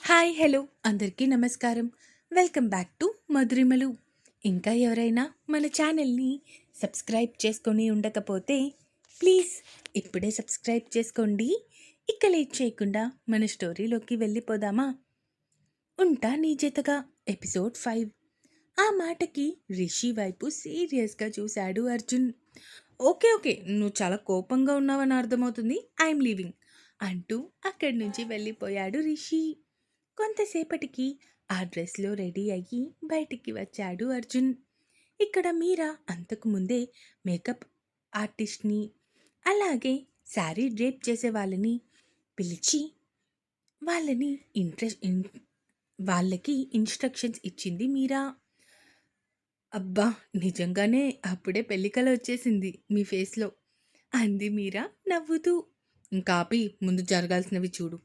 Hi hello అందరికీ నమస్కారం. Welcome back to Madhurimalu. ఇంకా ఎవరైనా మన ఛానల్ని సబ్స్క్రైబ్ చేసుకొని ఉండకపోతే ప్లీజ్ ఇప్పుడే సబ్స్క్రైబ్ చేసుకోండి. ఇక లేట్ చేయకుండా మన స్టోరీలోకి వెళ్ళిపోదామా? ఉంటా నీ జతగా ఎపిసోడ్ 5. ఆ మాటకి రిషి వైపు సీరియస్గా చూశాడు అర్జున్. ఓకే ఓకే, నువ్వు చాలా కోపంగా ఉన్నావని అర్థమవుతుంది. ఐఎమ్ లీవింగ్ అంటూ అక్కడి నుంచి వెళ్ళిపోయాడు రిషి. కొంతసేపటికి ఆ డ్రెస్లో రెడీ అయ్యి బయటికి వచ్చాడు అర్జున్. ఇక్కడ మీరా అంతకు ముందే మేకప్ ఆర్టిస్ట్ని, అలాగే శారీ డ్రేప్ చేసే వాళ్ళని పిలిచి వాళ్ళని వాళ్ళకి ఇన్స్ట్రక్షన్స్ ఇచ్చింది మీరా. అబ్బా, నిజంగానే అప్పుడే పెళ్ళికల వచ్చేసింది మీ ఫేస్లో అంది మీరా నవ్వుతూ. ఇంకా ఆపి ముందు జరగాల్సినవి చూడు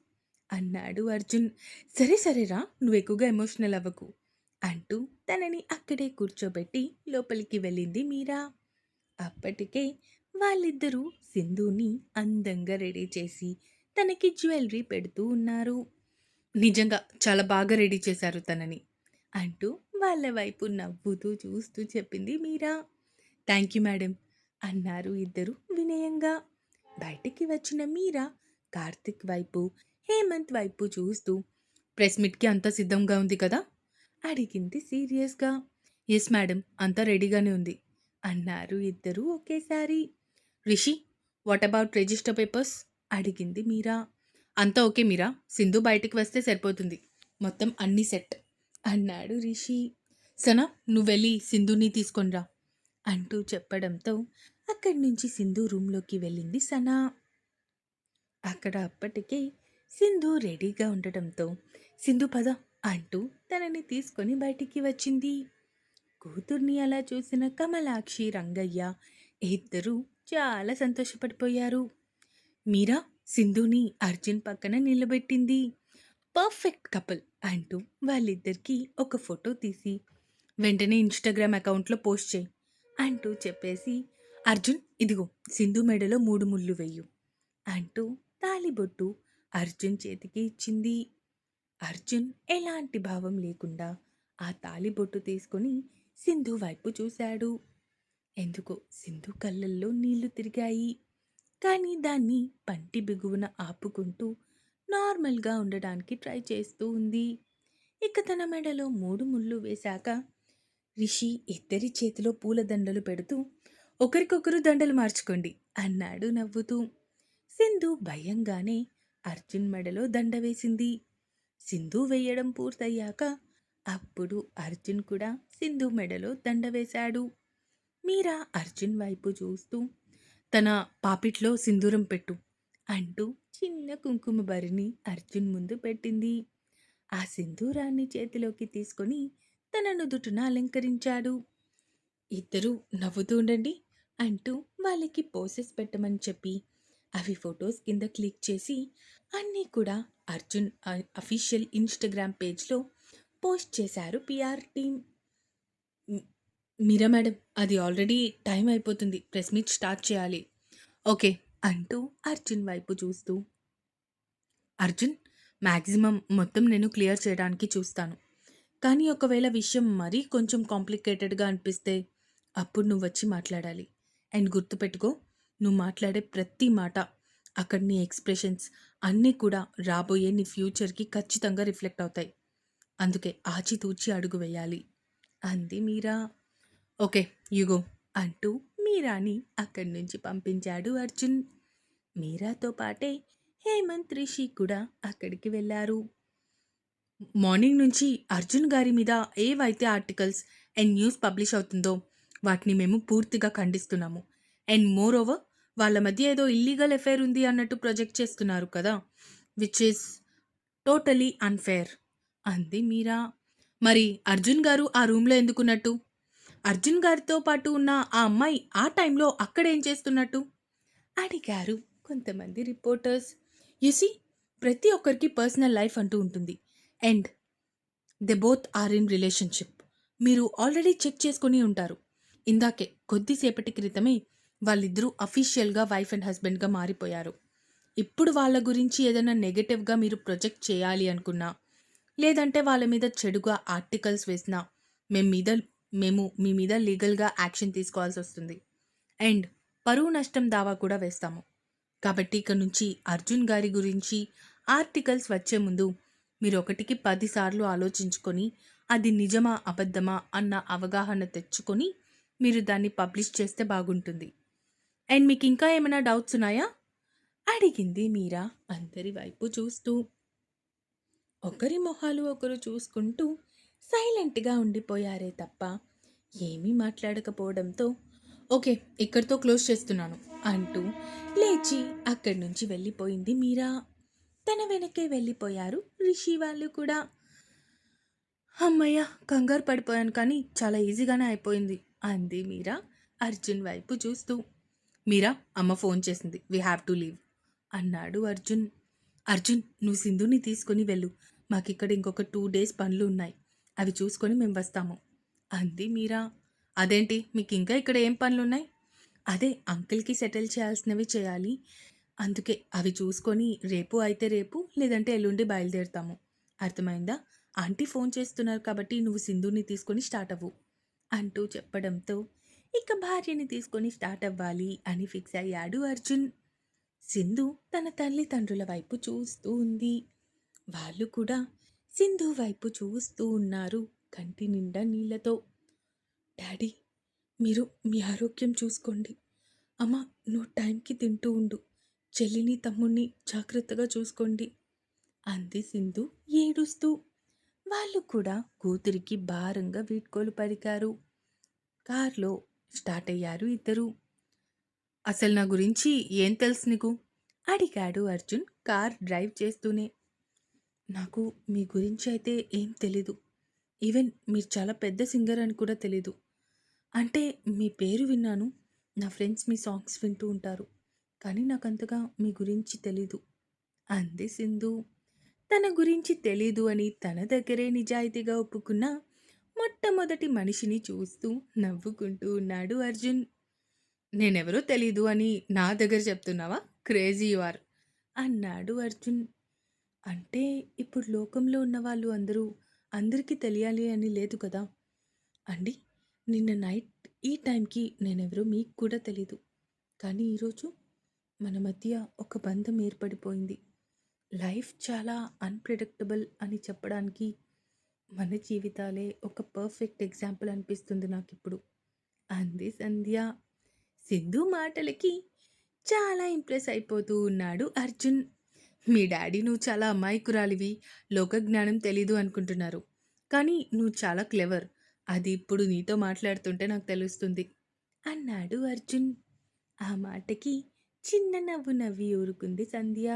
అన్నాడు అర్జున్. సరే సరేరా, నువ్వు ఎక్కువగా ఎమోషనల్ అవ్వకు అంటూ తనని అక్కడే కూర్చోబెట్టి లోపలికి వెళ్ళింది మీరా. అప్పటికే వాళ్ళిద్దరూ సింధుని అందంగా రెడీ చేసి తనకి జ్యువెలరీ పెడుతూ ఉన్నారు. నిజంగా చాలా బాగా రెడీ చేశారు తనని అంటూ వాళ్ళ వైపు నవ్వుతూ చూస్తూ చెప్పింది మీరా. థ్యాంక్ యూ మేడం అన్నారు ఇద్దరు వినయంగా. బయటికి వచ్చిన మీరా కార్తిక్ వైపు, హేమంత్ వైపు చూస్తూ, ప్రెస్ మీట్కి అంతా సిద్ధంగా ఉంది కదా అడిగింది సీరియస్గా. ఎస్ మేడం, అంతా రెడీగానే ఉంది అన్నారు ఇద్దరు ఒకేసారి. Rishi, what about register papers అడిగింది మీరా. అంతా ఓకే మీరా, సింధు బయటికి వస్తే సరిపోతుంది, మొత్తం అన్ని సెట్ అన్నాడు రిషి. సనా, నువ్వు వెళ్ళి సింధుని తీసుకొనిరా అంటూ చెప్పడంతో అక్కడి నుంచి సింధు రూమ్లోకి వెళ్ళింది సనా. అక్కడ అప్పటికే సింధు రెడీగా ఉండటంతో సింధు పద అంటూ తనని తీసుకొని బయటికి వచ్చింది. కూతుర్ని అలా చూసిన కమలాక్షి, రంగయ్య ఇద్దరూ చాలా సంతోషపడిపోయారు. మీరా సింధుని అర్జున్ పక్కన నిలబెట్టింది. పర్ఫెక్ట్ కపుల్ అంటూ వాళ్ళిద్దరికీ ఒక ఫోటో తీసి వెంటనే ఇన్స్టాగ్రామ్ అకౌంట్లో పోస్ట్ చేయి అంటూ చెప్పేసి, అర్జున్ ఇదిగో సింధు మెడలో 3 ముళ్ళు వెయ్యు అంటూ తాలిబొట్టు అర్జున్ చేతికి ఇచ్చింది. అర్జున్ ఎలాంటి భావం లేకుండా ఆ తాలిబొట్టు తీసుకొని సింధు వైపు చూశాడు. ఎందుకో సింధు కళ్ళల్లో నీళ్లు తిరిగాయి. కానీ దాన్ని పంటి బిగువున ఆపుకుంటూ నార్మల్గా ఉండడానికి ట్రై చేస్తూ ఉంది. ఇక తన మెడలో 3 ముళ్ళు వేశాక రిషి ఇద్దరి చేతిలో పూలదండలు పెడుతూ, ఒకరికొకరు దండలు మార్చుకోండి అన్నాడు నవ్వుతూ. సింధు భయంగానే అర్జున్ మెడలో దండ వేసింది. సింధు వేయడం పూర్తయ్యాక అప్పుడు అర్జున్ కూడా సింధు మెడలో దండ వేశాడు. మీరా అర్జున్ వైపు చూస్తూ, తన పాపిట్లో సింధూరం పెట్టు అంటూ చిన్న కుంకుమ బరిని అర్జున్ ముందు పెట్టింది. ఆ సింధూరాన్ని చేతిలోకి తీసుకొని తన నుదుటున అలంకరించాడు. ఇద్దరూ నవ్వుతూ ఉండండి అంటూ వాళ్ళకి పోసెస్ పెట్టమని చెప్పి అవి ఫొటోస్ కింద క్లిక్ చేసి అన్నీ కూడా అర్జున్ అఫీషియల్ ఇన్స్టాగ్రామ్ పేజ్లో పోస్ట్ చేశారు పిఆర్ టీం. మీరా మేడం, అది ఆల్రెడీ టైం అయిపోతుంది, ప్రెస్ మీట్ స్టార్ట్ చేయాలి. ఓకే అంటూ అర్జున్ వైపు చూస్తూ, అర్జున్, మ్యాక్సిమం మొత్తం నేను క్లియర్ చేయడానికి చూస్తాను, కానీ ఒకవేళ విషయం మరీ కొంచెం కాంప్లికేటెడ్గా అనిపిస్తే అప్పుడు నువ్వు వచ్చి మాట్లాడాలి. అండ్ గుర్తుపెట్టుకో, నువ్వు మాట్లాడే ప్రతి మాట, అక్కడ నీ ఎక్స్ప్రెషన్స్ అన్నీ కూడా రాబోయే నీ ఫ్యూచర్కి ఖచ్చితంగా రిఫ్లెక్ట్ అవుతాయి. అందుకే ఆచితూచి అడుగు వేయాలి అంది మీరా. ఓకే యుగో అంటూ మీరాని అక్కడి నుంచి పంపించాడు అర్జున్. మీరాతో పాటే హేమంత్, రిషి కూడా అక్కడికి వెళ్ళారు. మార్నింగ్ నుంచి అర్జున్ గారి మీద ఏవైతే ఆర్టికల్స్ అండ్ న్యూస్ పబ్లిష్ అవుతుందో వాటిని మేము పూర్తిగా ఖండిస్తున్నాము. అండ్ మోర్ ఓవర్, వాళ్ళ మధ్య ఏదో ఇల్లీగల్ అఫైర్ ఉంది అన్నట్టు ప్రొజెక్ట్ చేస్తున్నారు కదా, విచ్ ఈస్ టోటలీ అన్ఫేర్ అంది మీరా. మరి అర్జున్ గారు ఆ రూమ్లో ఎందుకున్నట్టు? అర్జున్ గారితో పాటు ఉన్న ఆ అమ్మాయి ఆ టైంలో అక్కడేం చేస్తున్నట్టు అడిగారు కొంతమంది రిపోర్టర్స్. యుసి, ప్రతి ఒక్కరికి పర్సనల్ లైఫ్ అంటూ ఉంటుంది. And they both are in relationship. మీరు ఆల్రెడీ చెక్ చేసుకుని ఉంటారు. ఇందాకే కొద్దిసేపటి క్రితమే వాళ్ళిద్దరూ అఫీషియల్గా వైఫ్ అండ్ హస్బెండ్గా మారిపోయారు. ఇప్పుడు వాళ్ళ గురించి ఏదైనా నెగటివ్గా మీరు ప్రొజెక్ట్ చేయాలి అనుకున్నా, లేదంటే వాళ్ళ మీద చెడుగా ఆర్టికల్స్ వేసినా మేము మీద మేము మీ మీద లీగల్‌గా యాక్షన్ తీసుకోవాల్సొస్తుంది. అండ్ పరువు నష్టం దావా కూడా వేస్తాము. కాబట్టి ఇక నుంచి అర్జున్ గారి గురించి ఆర్టికల్స్ వచ్చే ముందు మీరు ఒకటికి 10 సార్లు ఆలోచించుకొని అది నిజమా? అబద్ధమా? అన్న అవగాహన తెచ్చుకొని మీరు దాన్ని పబ్లిష్ చేస్తే బాగుంటుంది. అండ్ మీకింకా ఏమైనా డౌట్స్ ఉన్నాయా? అడిగింది మీరా అందరి వైపు చూస్తూ. ఒకరి మొహాలు ఒకరు చూసుకుంటూ సైలెంట్‌గా ఉండిపోయారే తప్ప ఏమీ మాట్లాడకపోవడంతో ఓకే. ఇక్కడితో క్లోజ్ చేస్తున్నాను అంటూ లేచి అక్కడి నుంచి వెళ్ళిపోయింది మీరా. తన వెనకే వెళ్ళిపోయారు రిషి వాళ్ళు కూడా. హమ్మయ్య! కంగారు పడిపోయాను కానీ చాలా ఈజీగానే అయిపోయింది అంది మీరా అర్జున్ వైపు చూస్తూ. మీరా అమ్మ ఫోన్ చేసింది. వి హావ్ టు లీవ్ అన్నాడు అర్జున్. అర్జున్ నువ్వు సింధుని తీసుకొని వెళ్ళు. మాకిక్కడ ఇంకొక 2 డేస్ పనులు ఉన్నాయి. అవి చూసుకొని మేము వస్తాము అంది మీరా. అదేంటి మీకింకా ఇక్కడ ఏం పనులున్నాయి? అదే అంకుల్‌కి సెటిల్ చేయాల్సినవి చేయాలి. అందుకే అవి చూసుకొని రేపు అయితే రేపు, లేదంటే ఎల్లుండి బయలుదేరుతాము. అర్థమైందా? ఆంటీ ఫోన్ చేస్తున్నారు కాబట్టి నువ్వు సింధుని తీసుకొని స్టార్ట్ అవ్వు అంటూ చెప్పడంతో ఇక భార్యని తీసుకొని స్టార్ట్ అవ్వాలి అని ఫిక్స్ అయ్యాడు అర్జున్. సింధు తన తల్లిదండ్రుల వైపు చూస్తూ ఉంది. వాళ్ళు కూడా సింధు వైపు చూస్తూ ఉన్నారు కంటి నిండా నీళ్లతో. డాడీ మీరు మీ ఆరోగ్యం చూసుకోండి. అమ్మ నువ్వు టైంకి తింటూ ఉండు. చెల్లిని తమ్ముణ్ణి జాగ్రత్తగా చూసుకోండి అంది సింధు ఏడుస్తూ. వాళ్ళు కూడా కూతురికి భారంగా వీడ్కోలు పలికారు. కార్లో స్టార్ట్ అయ్యారు ఇద్దరు. అసలు నా గురించి ఏం తెలుసు నీకు? అడిగాడు అర్జున్ కార్ డ్రైవ్ చేస్తూనే. నాకు మీ గురించి అయితే ఏం తెలీదు. ఈవెన్ మీరు చాలా పెద్ద సింగర్ అని కూడా తెలీదు. అంటే మీ పేరు విన్నాను. నా ఫ్రెండ్స్ మీ సాంగ్స్ వింటూ ఉంటారు. కానీ నాకంతగా మీ గురించి తెలీదు అంది సింధు. తన గురించి తెలీదు అని తన దగ్గరే నిజాయితీగా ఒప్పుకున్న మొట్టమొదటి మనిషిని చూస్తూ నవ్వుకుంటూ ఉన్నాడు అర్జున్. నేనెవరో తెలీదు అని నా దగ్గర చెప్తున్నావా? క్రేజీ యు ఆర్ అన్నాడు అర్జున్. అంటే ఇప్పుడు లోకంలో ఉన్నవాళ్ళు అందరికీ తెలియాలి అని లేదు కదా! అండి నిన్న నైట్ ఈ టైంకి నేనెవరో మీకు కూడా తెలీదు. కానీ ఈరోజు మన మధ్య ఒక బంధం ఏర్పడిపోయింది. లైఫ్ చాలా అన్‌ప్రెడిక్టబుల్ అని చెప్పడానికి మన జీవితాలే ఒక పర్ఫెక్ట్ ఎగ్జాంపుల్ అనిపిస్తుంది నాకిప్పుడు అంది సంధ్య. సింధు మాటలకి చాలా ఇంప్రెస్ అయిపోతూ ఉన్నాడు అర్జున్. మీ డాడీ నువ్వు చాలా అమాయకురాలివి, లోకజ్ఞానం తెలీదు అనుకుంటున్నారు. కానీ నువ్వు చాలా క్లెవర్. అది ఇప్పుడు నీతో మాట్లాడుతుంటే నాకు తెలుస్తుంది అన్నాడు అర్జున్. ఆ మాటకి చిన్న నవ్వు నవ్వి ఊరుకుంది సంధ్య.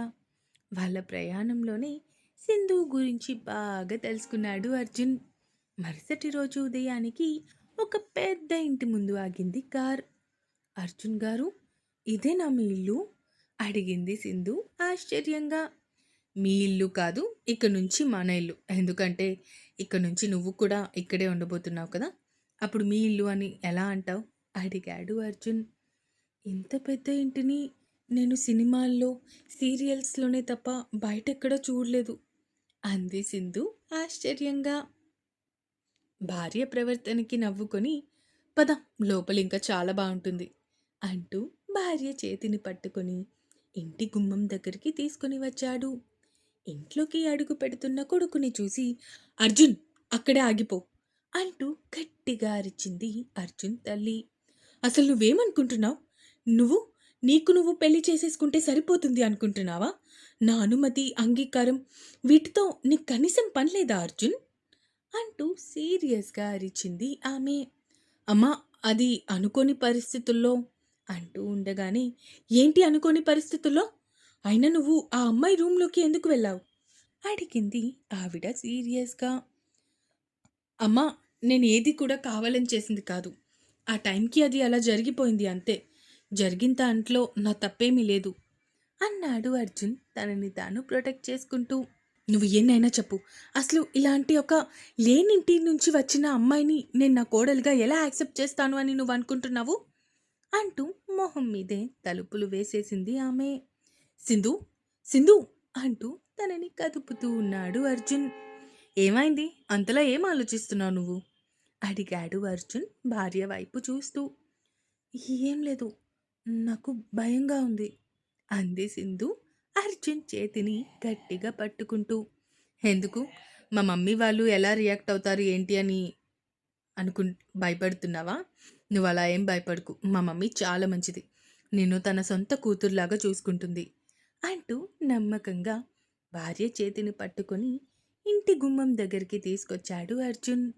వాళ్ళ ప్రయాణంలోనే సింధు గురించి బాగా తెలుసుకున్నాడు అర్జున్. మరుసటి రోజు ఉదయానికి ఒక పెద్ద ఇంటి ముందు ఆగింది కార్. అర్జున్ గారు ఇదేనా మీ ఇల్లు? అడిగింది సింధు ఆశ్చర్యంగా. మీ ఇల్లు కాదు, ఇక నుంచి మన ఇల్లు. ఎందుకంటే ఇక నుంచి నువ్వు కూడా ఇక్కడే ఉండబోతున్నావు కదా! అప్పుడు మీ ఇల్లు అని ఎలా అంటావు? అడిగాడు అర్జున్. ఇంత పెద్ద ఇంటిని నేను సినిమాల్లో, సీరియల్స్‌లోనే తప్ప బయటెక్కడా చూడలేదు అంది సింధు ఆశ్చర్యంగా. భార్య ప్రవర్తనకి నవ్వుకొని పద లోపలింకా చాలా బావుంటుంది అంటూ భార్య చేతిని పట్టుకొని ఇంటి గుమ్మం దగ్గరికి తీసుకొని వచ్చాడు. ఇంట్లోకి అడుగు పెడుతున్న కొడుకుని చూసి అర్జున్ అక్కడే ఆగిపో అంటూ గట్టిగా అరిచింది అర్జున్ తల్లి. అసలు నువ్వేమనుకుంటున్నావు? నువ్వు నువ్వు పెళ్లి చేసేసుకుంటే సరిపోతుంది అనుకుంటున్నావా? నా అనుమతి, అంగీకారం వీటితో నీకు కనీసం పని లేదా అర్జున్? అంటూ సీరియస్‌గా అరిచింది ఆమె. అమ్మా! అది అనుకోని పరిస్థితుల్లో అంటూ ఉండగానే ఏంటి అనుకోని పరిస్థితుల్లో? అయినా నువ్వు ఆ అమ్మాయి రూమ్‌లోకి ఎందుకు వెళ్ళావు? అడిగింది ఆవిడ సీరియస్‌గా. అమ్మా! నేనేది కూడా కావాలని చేసింది కాదు. ఆ టైంకి అది అలా జరిగిపోయింది అంతే. జరిగిన దాంట్లో నా తప్పేమీ లేదు అన్నాడు అర్జున్ తనని తాను ప్రొటెక్ట్ చేసుకుంటూ. నువ్వు ఎన్నైనా చెప్పు. అసలు ఇలాంటి ఒక లేనింటి నుంచి వచ్చిన అమ్మాయిని నేను నా కోడలుగా ఎలా యాక్సెప్ట్ చేస్తాను అని నువ్వనుకుంటున్నావు? అంటూ మొహం మీదే తలుపులు వేసేసింది ఆమె. సింధు! సింధు! అంటూ తనని కదుపుతూ ఉన్నాడు అర్జున్. ఏమైంది? అంతలా ఏం ఆలోచిస్తున్నావు నువ్వు? అడిగాడు అర్జున్ భార్య వైపు చూస్తూ. ఏం లేదు. నాకు భయంగా ఉంది. అంది సింధు అర్జున్ చేతిని గట్టిగా పట్టుకుంటూ. ఎందుకు? మా మమ్మీ వాళ్ళు ఎలా రియాక్ట్ అవుతారు ఏంటి అని అనుకుం భయపడుతున్నావా? నువ్వలా ఏం భయపడకు. మా మమ్మీ చాలా మంచిది. నిన్ను తన సొంత కూతురులాగా చూసుకుంటుంది. అంటూ నమ్మకంగా భార్య చేతిని పట్టుకొని ఇంటి గుమ్మం దగ్గరికి తీసుకొచ్చాడు అర్జున్.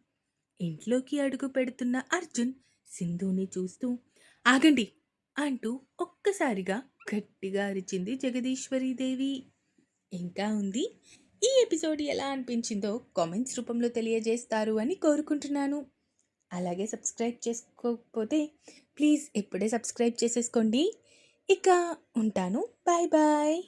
ఇంట్లోకి అడుగు పెడుతున్న అర్జున్ సింధుని చూస్తూ ఆగండి అంటూ ఒక్కసారిగా గట్టిగా అరిచింది జగదీశ్వరీదేవి. ఇంకా ఉంది. ఈ ఎపిసోడ్ ఎలా అనిపించిందో కామెంట్స్ రూపంలో తెలియజేస్తారు అని కోరుకుంటున్నాను. అలాగే సబ్స్క్రైబ్ చేసుకోకపోతే ప్లీజ్ ఇప్పుడే సబ్స్క్రైబ్ చేసేసుకోండి. ఇక ఉంటాను. Bye bye.